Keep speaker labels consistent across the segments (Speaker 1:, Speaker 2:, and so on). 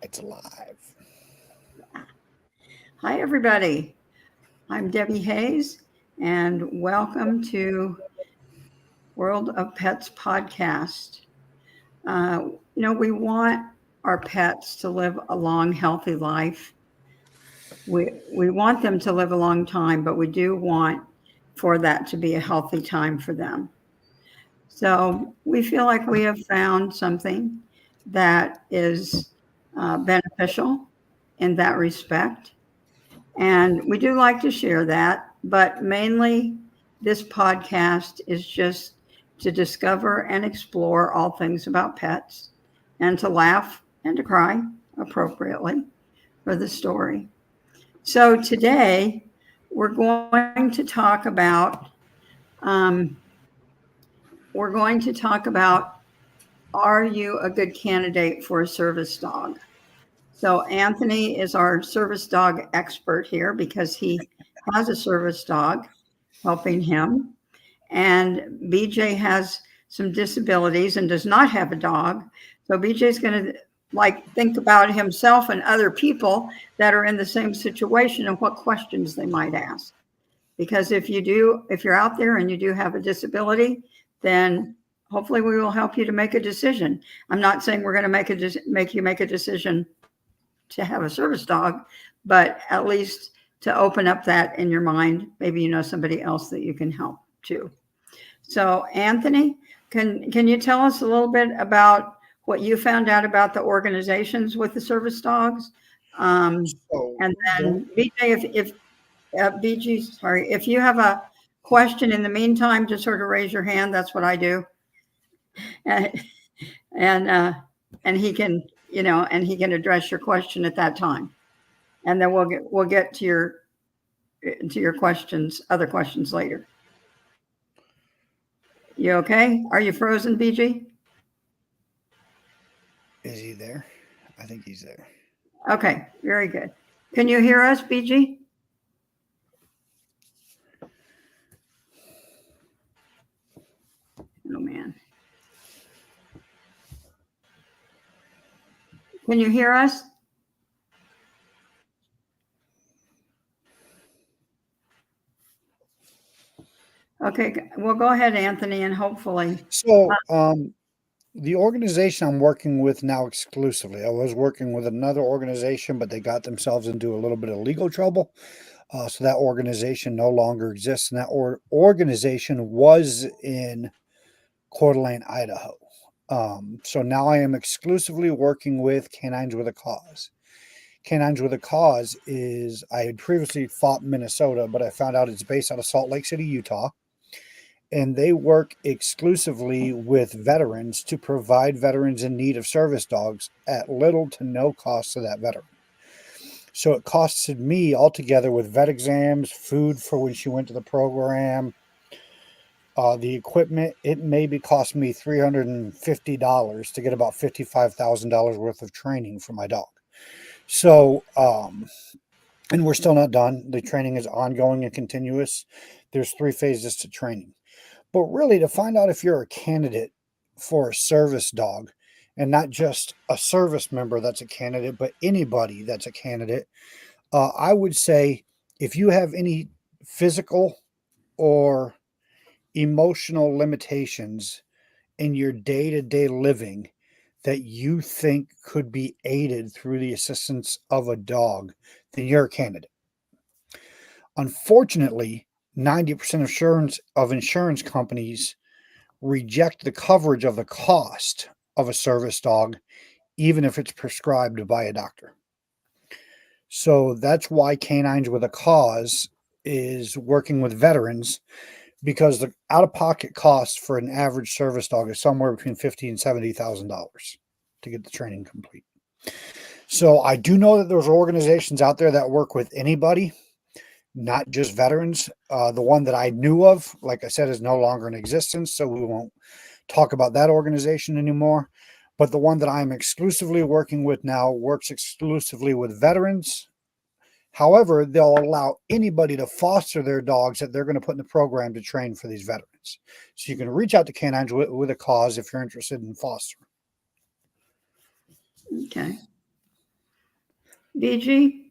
Speaker 1: It's live.
Speaker 2: Hi, everybody. I'm Debbie Hayes, and welcome to World of Pets podcast. We want our pets to live a long, healthy life. We want them to live a long time, but we do want for that to be a healthy time for them. So we feel like we have found something that is beneficial in that respect. And we do like to share that, but mainly this podcast is just to discover and explore all things about pets and to laugh and to cry appropriately for the story. So today we're going to talk about um, we're going to talk about, are you a good candidate for a service dog? So Anthony is our service dog expert here because he has a service dog helping him. And BJ has some disabilities and does not have a dog. So BJ is going to think about himself and other people that are in the same situation and what questions they might ask. Because if you're out there and you do have a disability, then hopefully we will help you to make a decision. I'm not saying we're going to make you make a decision to have a service dog, but at least to open up that in your mind. Maybe you know somebody else that you can help too. So, Anthony, can you tell us a little bit about what you found out about the organizations with the service dogs? Um,
Speaker 1: So,
Speaker 2: and
Speaker 1: the,
Speaker 2: then BJ, if BG, sorry, if you have a question in the meantime, just sort of raise your hand. That's what I do, and and uh, and he can address your question at that time, and then we'll get to your questions, other questions later. You okay? Are you frozen, BG?
Speaker 1: is he there? I think he's there.
Speaker 2: Okay, very good. Can you hear us, BG? Oh man, can you hear us? Okay, well, go ahead, Anthony, and hopefully,
Speaker 1: So, the organization I'm working with now exclusively, I was working with another organization, but they got themselves into a little bit of legal trouble. So that organization no longer exists, and that organization was in Coeur d'Alene, Idaho. So now I am exclusively working with Canines with a Cause. Canines with a Cause is, I had previously fought Minnesota, but I found out it's based out of Salt Lake City, Utah. And they work exclusively with veterans to provide veterans in need of service dogs at little to no cost to that veteran. So it costed me altogether with vet exams, food for when she went to the program, the equipment, it maybe cost me $350 to get about $55,000 worth of training for my dog. So, and we're still not done. The training is ongoing and continuous. There's 3 phases to training. But really, to find out if you're a candidate for a service dog, and not just a service member that's a candidate, but anybody that's a candidate, I would say if you have any physical or emotional limitations in your day to day living that you think could be aided through the assistance of a dog, then you're a candidate. Unfortunately, 90% of insurance companies reject the coverage of the cost of a service dog, even if it's prescribed by a doctor. So that's why Canines with a Cause is working with veterans, because the out of pocket cost for an average service dog is somewhere between $50,000 and $70,000 to get the training complete. So I do know that there's organizations out there that work with anybody, not just veterans. The one that I knew of, like I said, is no longer in existence, so we won't talk about that organization anymore. But the one that I'm exclusively working with now works exclusively with veterans. However, they'll allow anybody to foster their dogs that they're going to put in the program to train for these veterans. So you can reach out to Canines with a Cause if you're interested in fostering.
Speaker 2: okay. BG,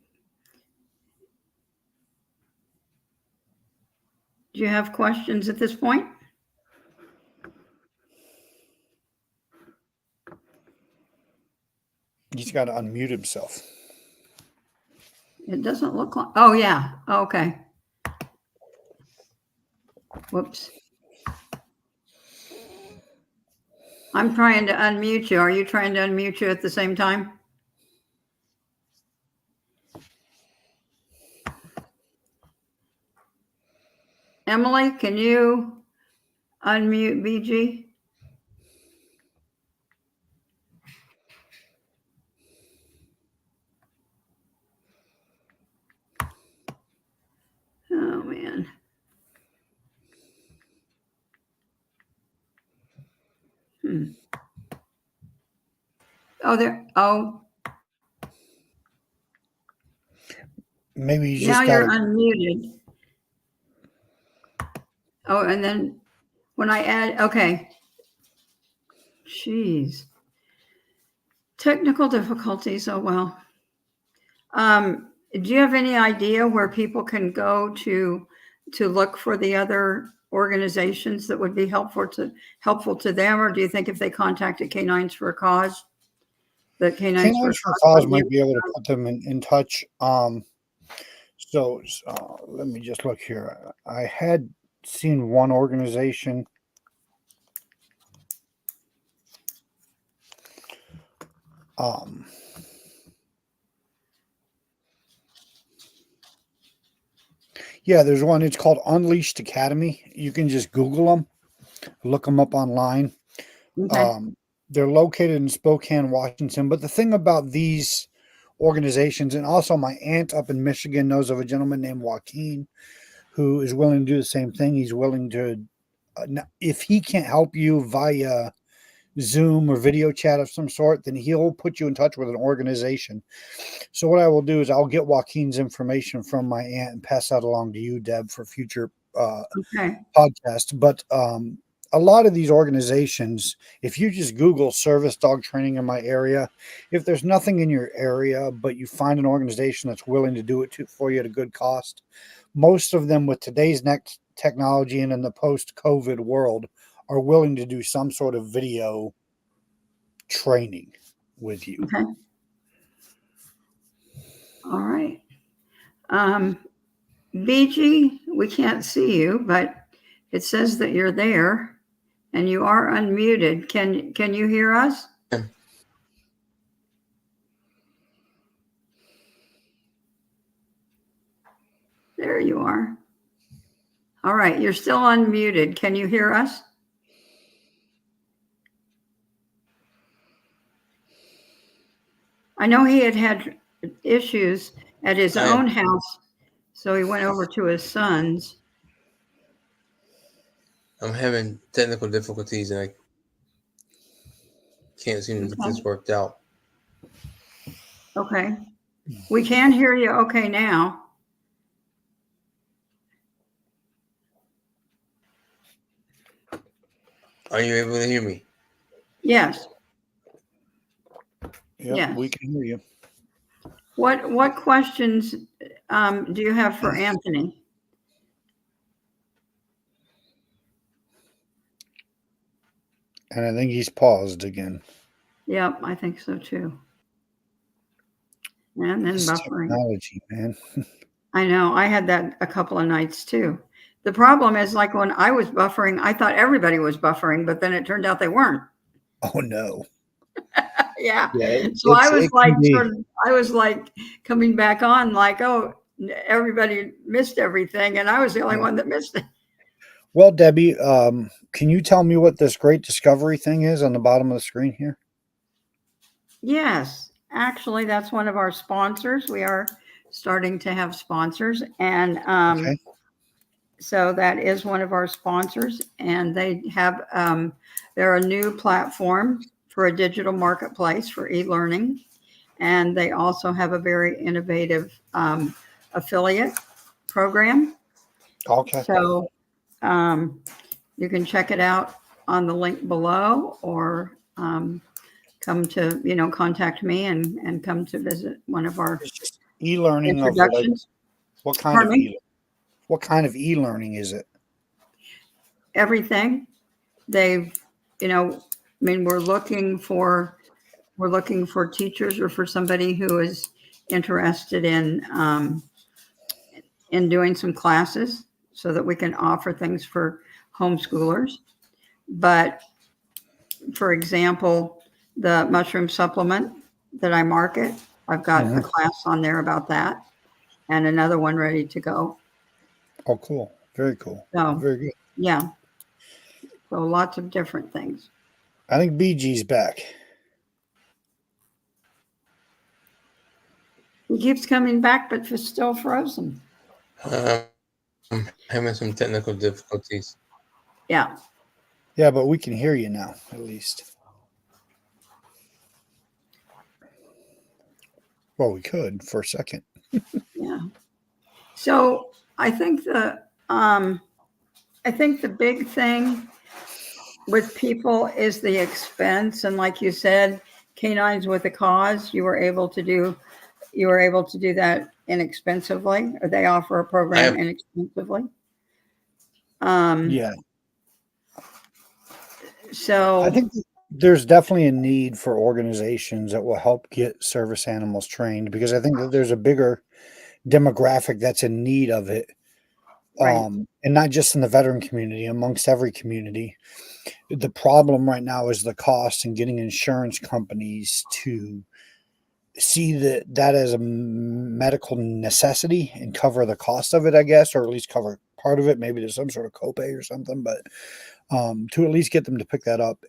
Speaker 2: do you have questions at this point?
Speaker 1: He's got to unmute himself.
Speaker 2: It doesn't look like, oh yeah, okay. Whoops. I'm trying to unmute you. Are you trying to unmute you at the same time? Emily, can you unmute BG? Oh man. Oh, there. Oh,
Speaker 1: Maybe you
Speaker 2: now
Speaker 1: just got
Speaker 2: you're
Speaker 1: to.
Speaker 2: unmuted. Oh, and then when I add, okay. Jeez. Technical difficulties. Oh, well. Do you have any idea where people can go to look for the other organizations that would be helpful to them? Or do you think if they contacted Canines for a Cause, that Canines for a
Speaker 1: Canines for
Speaker 2: Cause
Speaker 1: Cause
Speaker 2: might be
Speaker 1: might
Speaker 2: able
Speaker 1: be able to put them in touch. So let me just look here. I had seen one organization. Yeah, there's one. It's called Unleashed Academy. You can just Google them, look them up online.
Speaker 2: Okay.
Speaker 1: They're located in Spokane, Washington. But the thing about these organizations, and also my aunt up in Michigan knows of a gentleman named Joaquin who is willing to do the same thing. He's willing to, if he can't help you via Zoom or video chat of some sort, then he'll put you in touch with an organization. So what I will do is I'll get Joaquin's information from my aunt and pass that along to you, Deb, for future
Speaker 2: Okay.
Speaker 1: podcast. But a lot of these organizations, if you just Google service dog training in my area, if there's nothing in your area, but you find an organization that's willing to do it for you at a good cost, most of them with today's next technology and in the post-COVID world are willing to do some sort of video training with you.
Speaker 2: Okay. All right. BG, we can't see you, but it says that you're there and you are unmuted. Can you hear us? There you are. All right, you're still unmuted. Can you hear us? I know he had issues at his own house, so he went over to his son's.
Speaker 3: I'm having technical difficulties and I can't seem to get this worked out.
Speaker 2: Okay. We can hear you okay now.
Speaker 3: Are you able to hear me?
Speaker 2: Yes.
Speaker 1: Yep,
Speaker 2: yes.
Speaker 1: We can hear you.
Speaker 2: What questions do you have for Anthony?
Speaker 1: And I think he's paused again.
Speaker 2: Yep, I think so too. And then
Speaker 1: This
Speaker 2: buffering.
Speaker 1: technology, man.
Speaker 2: I know. I had that a couple of nights too. The problem is, like when I was buffering, I thought everybody was buffering, but then it turned out they weren't.
Speaker 1: Oh no.
Speaker 2: Yeah.
Speaker 1: Yeah,
Speaker 2: So I was like coming back on like, oh, everybody missed everything. And I was the only one that missed it.
Speaker 1: Well, Debbie, can you tell me what this great discovery thing is on the bottom of the screen here?
Speaker 2: Yes, actually, that's one of our sponsors. We are starting to have sponsors. And
Speaker 1: Okay.
Speaker 2: so that is one of our sponsors. And they have, they're a new platform for a digital marketplace for e-learning. And they also have a very innovative affiliate program.
Speaker 1: Okay.
Speaker 2: So you can check it out on the link below, or come to, contact me and come to visit one of our
Speaker 1: It's just e-learning of like
Speaker 2: introductions.
Speaker 1: what kind of
Speaker 2: Pardon me?
Speaker 1: what kind of e-learning is it?
Speaker 2: Everything. They've, we're looking for teachers or for somebody who is interested in doing some classes so that we can offer things for homeschoolers. But for example, the mushroom supplement that I market, I've got a class on there about that and another one ready to go.
Speaker 1: Oh, cool. Very cool.
Speaker 2: So,
Speaker 1: Very good.
Speaker 2: yeah. So lots of different things.
Speaker 1: I think BG's back.
Speaker 2: He keeps coming back, but it's still frozen.
Speaker 3: I'm having some technical difficulties.
Speaker 2: Yeah.
Speaker 1: Yeah, but we can hear you now, at least. Well, we could for a second.
Speaker 2: Yeah. So I think the big thing with people is the expense, and like you said, Canines with a Cause, you were able to do that inexpensively, or they offer a program inexpensively.
Speaker 1: Yeah.
Speaker 2: So
Speaker 1: I think there's definitely a need for organizations that will help get service animals trained, because I think that there's a bigger demographic that's in need of it.
Speaker 2: right,
Speaker 1: And not just in the veteran community, amongst every community. The problem right now is the cost and getting insurance companies to see that as a medical necessity and cover the cost of it, I guess, or at least cover part of it. Maybe there's some sort of copay or something, but to at least get them to pick that up,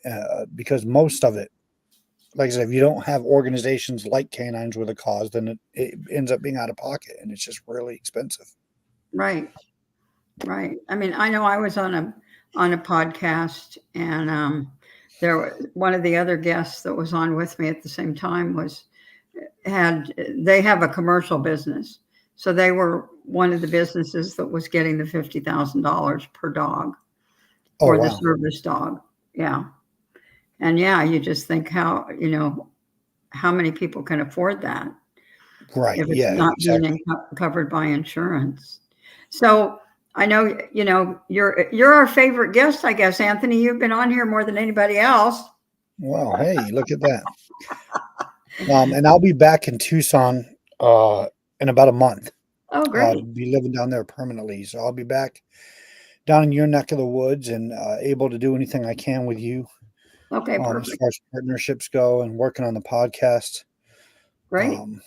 Speaker 1: because most of it, like I said, if you don't have organizations like Canines with a Cause, then it ends up being out of pocket, and it's just really expensive.
Speaker 2: right. I mean, I know I was on a podcast, and one of the other guests that was on with me at the same time they have a commercial business, so they were one of the businesses that was getting the $50,000 per dog
Speaker 1: Oh,
Speaker 2: for the
Speaker 1: wow.
Speaker 2: service dog. Yeah, and yeah, you just think how many people can afford that
Speaker 1: Right.
Speaker 2: if it's
Speaker 1: Yeah,
Speaker 2: not being
Speaker 1: exactly.
Speaker 2: covered by insurance. So I know, you're our favorite guest, I guess, Anthony. You've been on here more than anybody else.
Speaker 1: Wow. Hey, look at that. And I'll be back in Tucson in about a month.
Speaker 2: Oh,
Speaker 1: I'll
Speaker 2: great.
Speaker 1: be living down there permanently, so I'll be back down in your neck of the woods and able to do anything I can with you,
Speaker 2: Okay,
Speaker 1: as
Speaker 2: perfect.
Speaker 1: far as partnerships go and working on the podcast.
Speaker 2: Great.
Speaker 1: Um,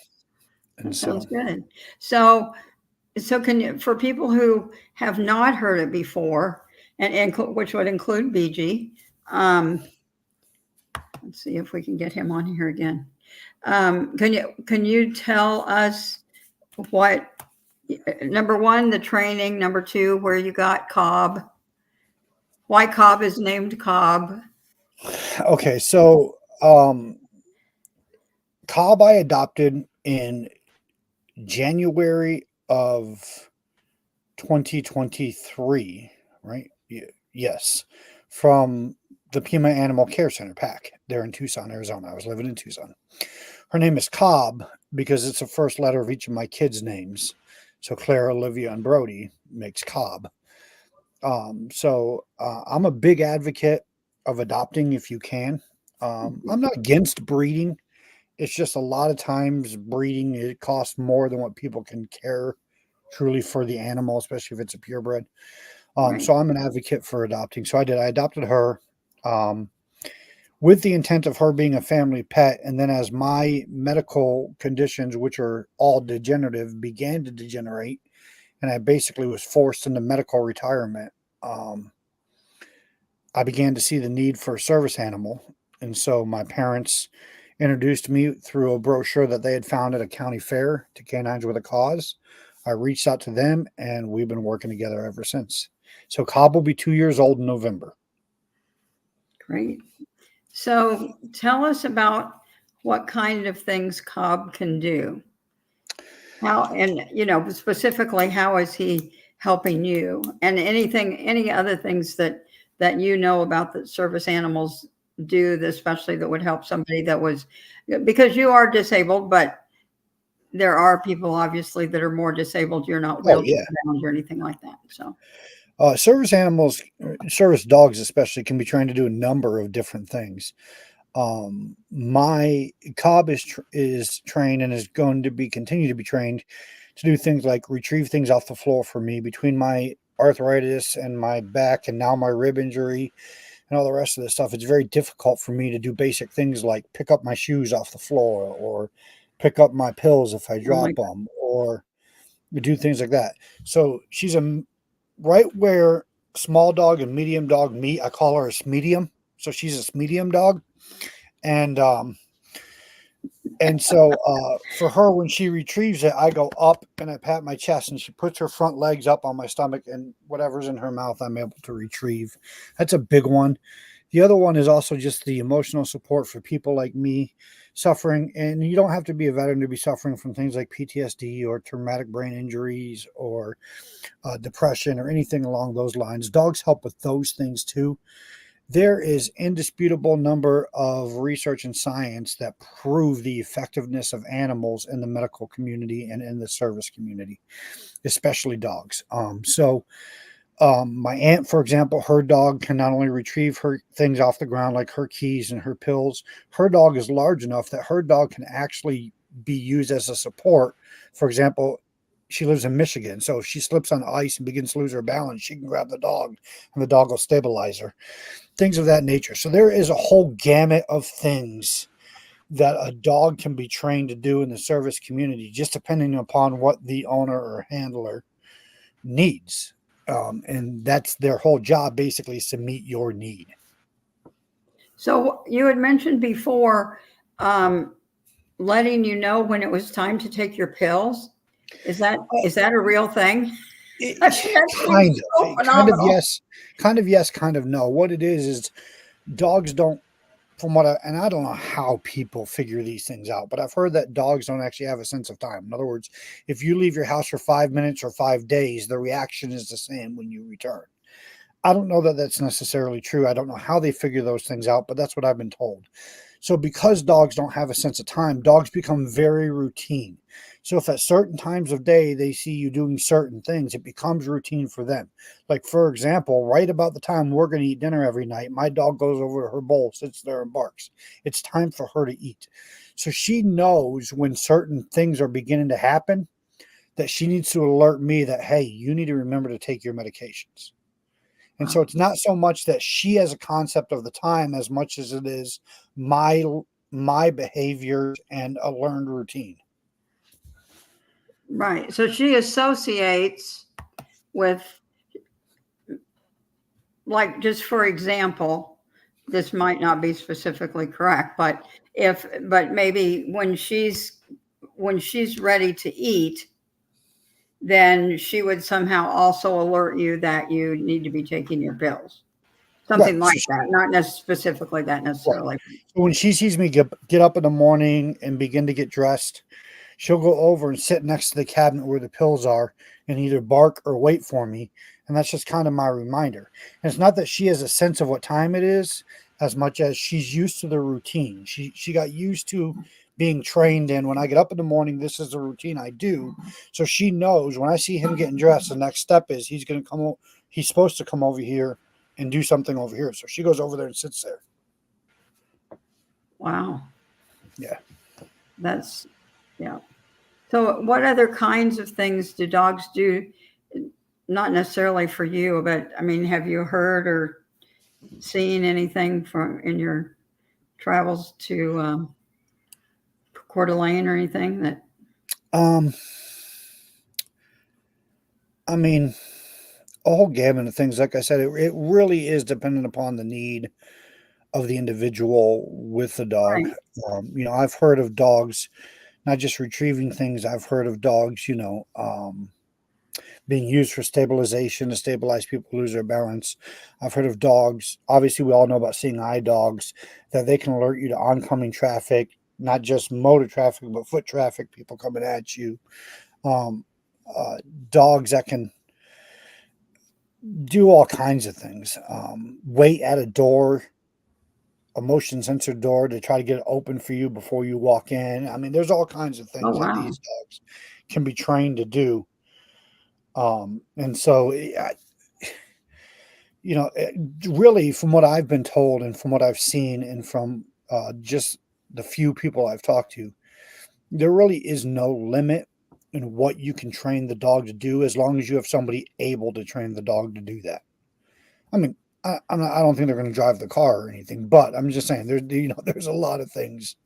Speaker 1: and
Speaker 2: That sounds
Speaker 1: so,
Speaker 2: good. So, can you, for people who have not heard it before, and which would include BG, let's see if we can get him on here again. Can you tell us what, number one, the training, number two, where you got Cobb, why Cobb is named Cobb?
Speaker 1: okay, so Cobb I adopted in January of 2023, right? Yes, from the Pima Animal Care Center, PAC, there in Tucson, Arizona. I was living in Tucson. Her name is Cobb because it's the first letter of each of my kids' names. So Claire, Olivia, and Brody makes Cobb. I'm a big advocate of adopting if you can. I'm not against breeding. It's just a lot of times breeding, it costs more than what people can care truly for the animal, especially if it's a purebred.
Speaker 2: Right,
Speaker 1: So I'm an advocate for adopting. So I did. I adopted her with the intent of her being a family pet. And then as my medical conditions, which are all degenerative, began to degenerate, and I basically was forced into medical retirement, I began to see the need for a service animal. And so my parents introduced me through a brochure that they had found at a county fair to Canines with a Cause. I reached out to them and we've been working together ever since. So Cobb will be 2 years old in November.
Speaker 2: great. So tell us about what kind of things Cobb can do. How, and specifically, how is he helping you? And any other things that about the service animals do, especially that would help somebody that was, because you are disabled, but there are people obviously that are more disabled. You're not
Speaker 1: Oh
Speaker 2: wheelchair
Speaker 1: yeah.
Speaker 2: bound or anything like that. So,
Speaker 1: Service animals, service dogs especially, can be trained to do a number of different things. My Cobb is trained and is going to be continue to be trained to do things like retrieve things off the floor for me between my arthritis and my back and now my rib injury and all the rest of this stuff. It's very difficult for me to do basic things like pick up my shoes off the floor or pick up my pills if I
Speaker 2: oh my
Speaker 1: drop them or do things like that. So she's right where small dog and medium dog meet. I call her a medium. So she's a medium dog. And for her, when she retrieves it, I go up and I pat my chest, and she puts her front legs up on my stomach, and whatever's in her mouth, I'm able to retrieve. That's a big one. The other one is also just the emotional support for people like me suffering. And you don't have to be a veteran to be suffering from things like PTSD or traumatic brain injuries or depression or anything along those lines. Dogs help with those things too. There is indisputable number of research and science that prove the effectiveness of animals in the medical community and in the service community, especially dogs. My aunt, for example, her dog can not only retrieve her things off the ground, like her keys and her pills, her dog is large enough that her dog can actually be used as a support. For example, she lives in Michigan, so if she slips on ice and begins to lose her balance, she can grab the dog and the dog will stabilize her, things of that nature. So there is a whole gamut of things that a dog can be trained to do in the service community, just depending upon what the owner or handler needs. And that's their whole job, basically, is to meet your need.
Speaker 2: so you had mentioned before, letting you know when it was time to take your pills. Is that a real thing? I mean, that seems so
Speaker 1: Kind of
Speaker 2: phenomenal.
Speaker 1: yes, kind of no. What it is dogs don't, from what and I don't know how people figure these things out, but I've heard that dogs don't actually have a sense of time. In other words, if you leave your house for 5 minutes or 5 days, the reaction is the same when you return. I don't know that that's necessarily true. I don't know how they figure those things out, but that's what I've been told. So, because dogs don't have a sense of time, dogs become very routine. So, if at certain times of day they see you doing certain things, it becomes routine for them. Like, for example, right about the time we're going to eat dinner every night, my dog goes over to her bowl, sits there, and barks. It's time for her to eat. So, she knows when certain things are beginning to happen that she needs to alert me that, hey, you need to remember to take your medications. And so
Speaker 2: Wow.
Speaker 1: it's not so much that she has a concept of the time as much as it is my my behaviors and a learned routine.
Speaker 2: Right. So she associates with, like, just for example, this might not be specifically correct, but maybe when she's ready to eat, then she would somehow also alert you that you need to be taking your pills.
Speaker 1: Right.
Speaker 2: Something like that. Not specifically that
Speaker 1: Right.
Speaker 2: necessarily.
Speaker 1: So when she sees me get up in the morning and begin to get dressed, she'll go over and sit next to the cabinet where the pills are and either bark or wait for me. And that's just kind of my reminder. And it's not that she has a sense of what time it is as much as she's used to the routine. She got used to being trained in when I get up in the morning, this is the routine I do. So she knows when I see him getting dressed, the next step is he's going to he's supposed to come over here and do something over here. So she goes over there and sits there.
Speaker 2: Wow.
Speaker 1: Yeah.
Speaker 2: That's, yeah. So what other kinds of things do dogs do? Not necessarily for you, but I mean, have you heard or seen anything from in your travels to Coeur d'Alene or anything that?
Speaker 1: Um, I mean, a whole gamut of things. Like I said, it really is dependent upon the need of the individual with the dog.
Speaker 2: Right.
Speaker 1: I've heard of dogs not just retrieving things. I've heard of dogs, being used for stabilization to stabilize people who lose their balance. I've heard of dogs. Obviously, we all know about seeing eye dogs that they can alert you to oncoming traffic, not just motor traffic, but foot traffic, people coming at you. Um, uh, Dogs that can do all kinds of things. Wait at a door a motion sensor door to try to get it open for you before you walk in. I mean, there's all kinds of
Speaker 2: Oh,
Speaker 1: things that
Speaker 2: wow.
Speaker 1: these dogs can be trained to do. And so, really, from what I've been told and from what I've seen and from just the few people I've talked to, there really is no limit in what you can train the dog to do as long as you have somebody able to train the dog to do that. I mean, I don't think they're going to drive the car or anything, but I'm just saying there's a lot of things.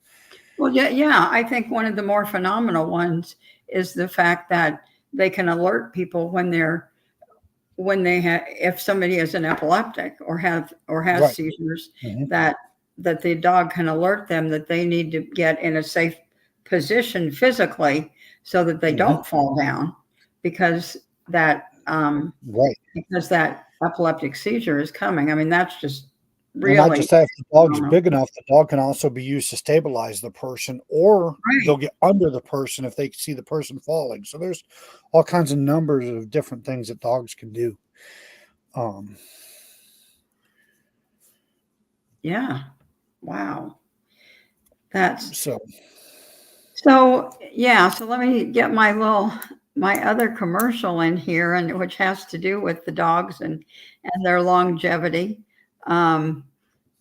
Speaker 2: Well, yeah. I think one of the more phenomenal ones is the fact that they can alert people if somebody is an epileptic or has
Speaker 1: Right.
Speaker 2: seizures,
Speaker 1: Hmm.
Speaker 2: that the dog can alert them that they need to get in a safe position physically so that they
Speaker 1: Hmm.
Speaker 2: don't fall down because that
Speaker 1: Right.
Speaker 2: epileptic seizure is coming. I mean, that's just
Speaker 1: And not
Speaker 2: really
Speaker 1: just that, if the dog's
Speaker 2: phenomenal.
Speaker 1: big enough, the dog can also be used to stabilize the person, or
Speaker 2: Right.
Speaker 1: they'll get under the person if they see the person falling. So there's all kinds of numbers of different things that dogs can do. Um,
Speaker 2: Yeah. Wow. That's
Speaker 1: so
Speaker 2: So yeah, so let me get my other commercial in here, and which has to do with the dogs and their longevity. Um,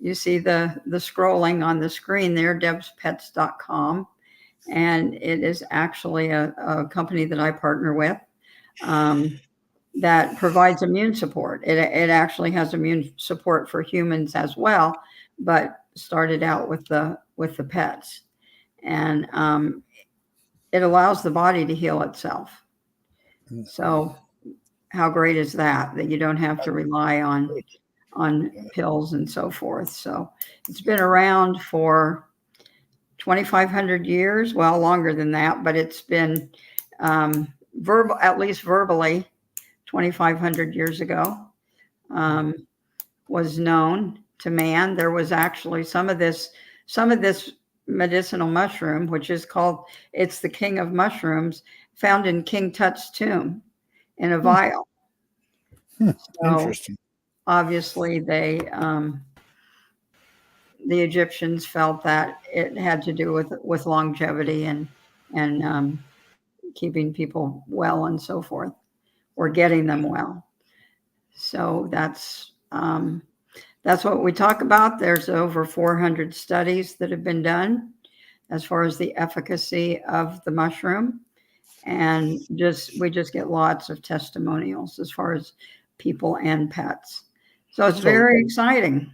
Speaker 2: you see the scrolling on the screen there, debspets.com, and it is actually a company that I partner with um, that provides immune support. It actually has immune support for humans as well, but started out with the pets, and it allows the body to heal itself. So how great is that? That you don't have to rely on pills and so forth. So it's been around for 2,500 years. Well, longer than that, but it's been at least verbally, 2,500 years ago, um, was known to man. There was actually some of this medicinal mushroom, which is called, it's the king of mushrooms, found in King Tut's tomb in a
Speaker 1: hmm,
Speaker 2: vial. So
Speaker 1: interesting.
Speaker 2: obviously the Egyptians felt that it had to do with longevity and keeping people well and so forth, or getting them well. So that's what we talk about. There's over 400 studies that have been done as far as the efficacy of the mushroom. And we just get lots of testimonials as far as people and pets. So it's
Speaker 1: So
Speaker 2: very exciting.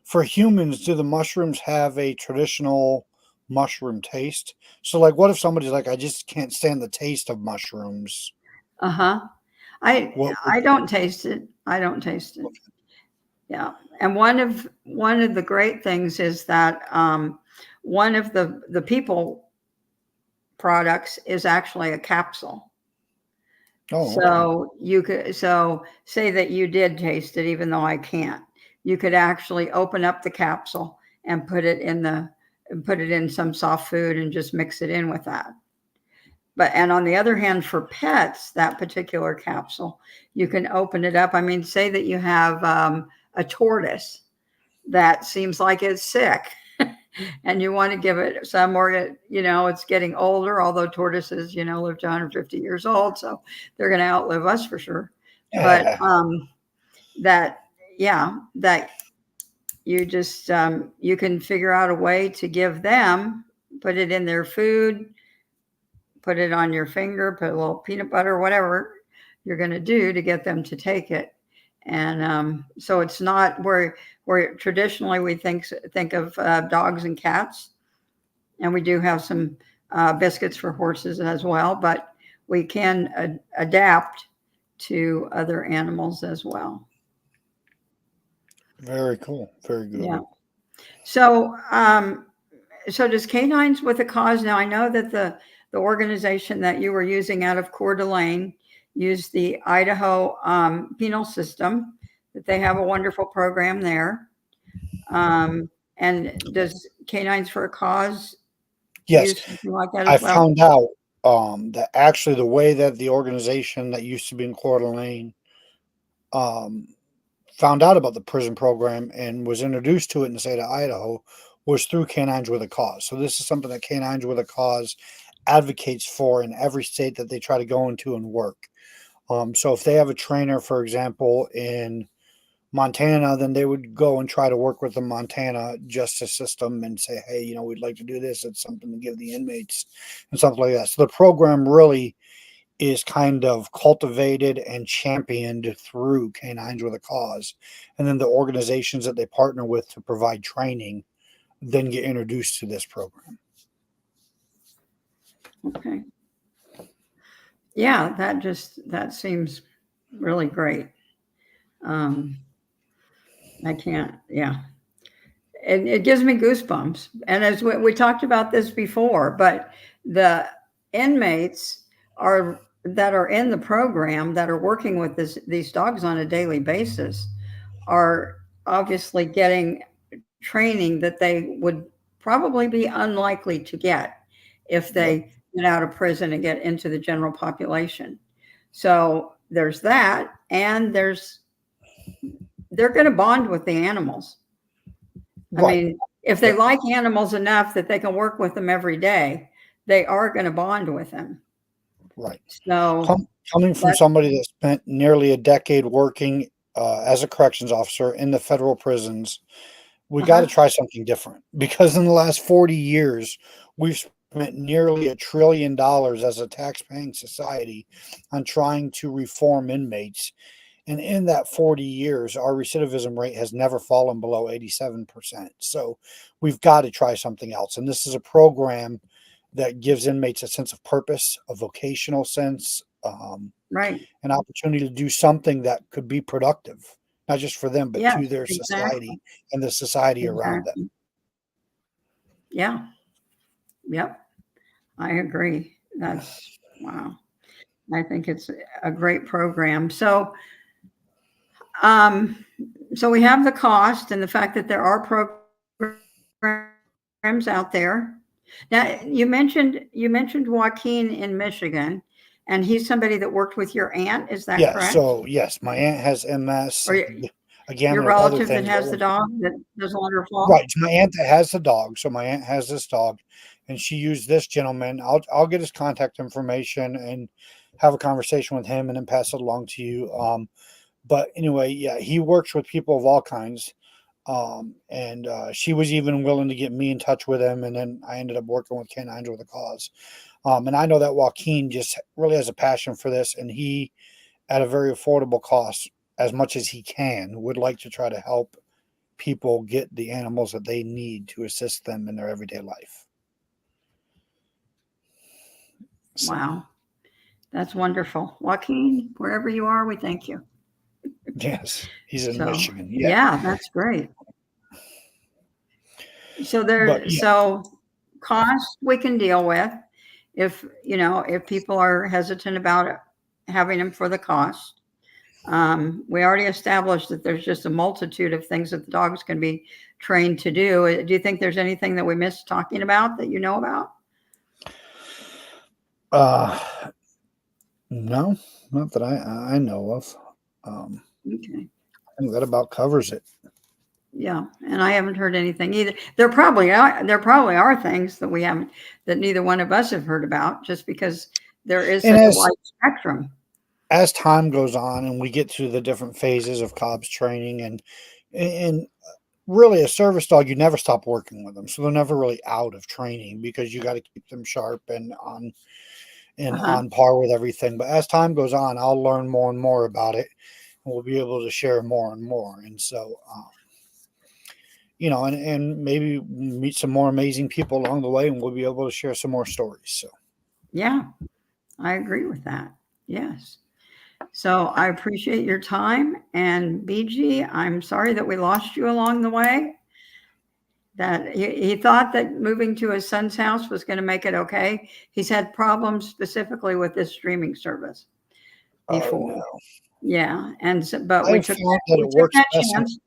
Speaker 1: for humans, do the mushrooms have a traditional mushroom taste? So, like, what if somebody's like, I just can't stand the taste of mushrooms?
Speaker 2: Uh-huh. I
Speaker 1: What would
Speaker 2: I don't taste it. I don't taste it. Yeah. And one of the great things is that one of the people products is actually a capsule.
Speaker 1: Oh, okay.
Speaker 2: So say that you did taste it, even though I can't. You could actually open up the capsule and put it in some soft food and just mix it in with that. And on the other hand, for pets, that particular capsule, you can open it up. I mean, say that you have a tortoise that seems like it's sick and you want to give it some more, it's getting older, although tortoises, live to 150 years old. So they're going to outlive us for sure. But that, yeah, that you just, you can figure out a way to give them, put it in their food, put it on your finger, put a little peanut butter, whatever you're going to do to get them to take it. And so it's not where traditionally we think of dogs and cats, and we do have some biscuits for horses as well, but we can adapt to other animals as well.
Speaker 1: Very cool. Very good.
Speaker 2: Yeah. So does Canines with a Cause, now I know that the organization that you were using out of Coeur d'Alene used the Idaho penal system, that they have a wonderful program there. And does Canines for a Cause
Speaker 1: Yes,
Speaker 2: use something like that
Speaker 1: I
Speaker 2: as well?
Speaker 1: found out that actually the way that the organization that used to be in Coeur d'Alene, um, found out about the prison program and was introduced to it in the state of Idaho was through Canines with a Cause. So this is something that Canines with a Cause advocates for in every state that they try to go into and work. So if they have a trainer, for example, in Montana, then they would go and try to work with the Montana justice system and say, hey, we'd like to do this. It's something to give the inmates and something like that. So the program really is kind of cultivated and championed through Canines with a Cause. And then the organizations that they partner with to provide training then get introduced to this program.
Speaker 2: Okay. Yeah, that seems really great. I can't, yeah. It gives me goosebumps. And as we talked about this before, but the inmates that are in the program that are working with these dogs on a daily basis are obviously getting training that they would probably be unlikely to get if they get out of prison and get into the general population. So there's that, and they're going to bond with the animals. I mean, if they like animals enough that they can work with them every day, they are going to bond with them.
Speaker 1: Right.
Speaker 2: So
Speaker 1: coming from somebody that spent nearly a decade working as a corrections officer in the federal prisons, we got to try something different, because in the last 40 years, we've spent nearly $1 trillion as a tax-paying society on trying to reform inmates. And in that 40 years, our recidivism rate has never fallen below 87%. So we've got to try something else. And this is a program that gives inmates a sense of purpose, a vocational sense, an opportunity to do something that could be productive, not just for them, but to their society and the society around them.
Speaker 2: Yeah. Yep. I agree. That's wow. I think it's a great program. So, so we have the cost and the fact that there are programs out there. Now, you mentioned Joaquin in Michigan, and he's somebody that worked with your aunt. Is that correct?
Speaker 1: So yes, my aunt has MS.
Speaker 2: Or your relative that has the dog that doesn't let her fall.
Speaker 1: Right, my aunt that has the dog. So my aunt has this dog, and she used this gentleman. I'll get his contact information and have a conversation with him, and then pass it along to you. But anyway, yeah, he works with people of all kinds. And she was even willing to get me in touch with him, and then I ended up working with Canines with a Cause. And I know that Joaquin just really has a passion for this, and he, at a very affordable cost, as much as he can, would like to try to help people get the animals that they need to assist them in their everyday life.
Speaker 2: So. Wow. That's wonderful. Joaquin, wherever you are, we thank you.
Speaker 1: Yes, he's in Michigan.
Speaker 2: Yeah, that's great. So so cost we can deal with if people are hesitant about having them for the cost. We already established that there's just a multitude of things that the dogs can be trained to do. Do you think there's anything that we missed talking about that you know about?
Speaker 1: No, not that I know of.
Speaker 2: Okay.
Speaker 1: I think that about covers it.
Speaker 2: Yeah, and I haven't heard anything either. There probably are things that we haven't, that neither one of us have heard about, just because there is such a wide spectrum.
Speaker 1: As time goes on and we get through the different phases of Cobb's training, and really a service dog, you never stop working with them, so they're never really out of training, because you got to keep them sharp and on par with everything. But as time goes on, I'll learn more and more about it, and we'll be able to share more and more. And so, and maybe meet some more amazing people along the way, and we'll be able to share some more stories. So,
Speaker 2: yeah, I agree with that. Yes. So I appreciate your time. And BG, I'm sorry that we lost you along the way. That he thought that moving to his son's house was going to make it okay. He's had problems specifically with this streaming service before.
Speaker 1: No.
Speaker 2: Yeah. And so, but we took that chance.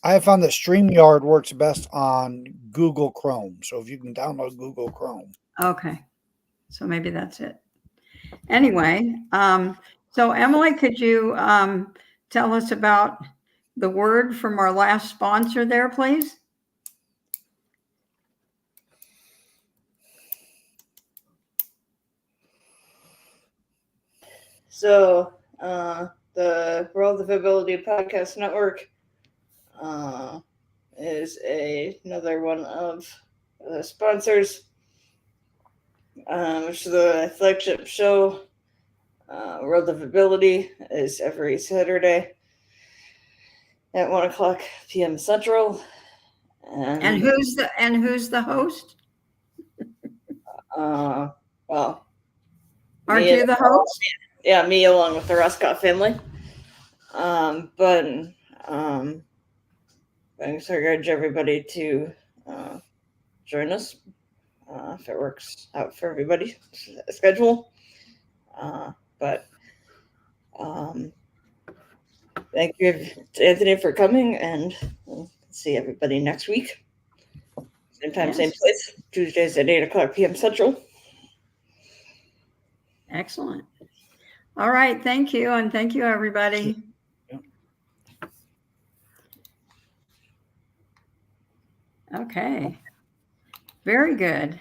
Speaker 1: I have found that StreamYard works best on Google Chrome. So if you can download Google Chrome.
Speaker 2: Okay. So maybe that's it. Anyway, so Emily, could you tell us about the word from our last sponsor there, please?
Speaker 4: So, the World of Ability Podcast Network is another one of the sponsors, which is the flagship show. World of Ability is every Saturday at 1:00 p.m. Central.
Speaker 2: And who's the host?
Speaker 4: Well,
Speaker 2: Aren't
Speaker 4: me
Speaker 2: you the host?
Speaker 4: Yeah, me along with the Ruscott family. But I encourage everybody to join us if it works out for everybody's schedule. But thank you to Anthony for coming, and we'll see everybody next week. Same time, same place. Tuesdays at 8:00 p.m. Central.
Speaker 2: Excellent. All right. Thank you. And thank you, everybody. Okay. Very good.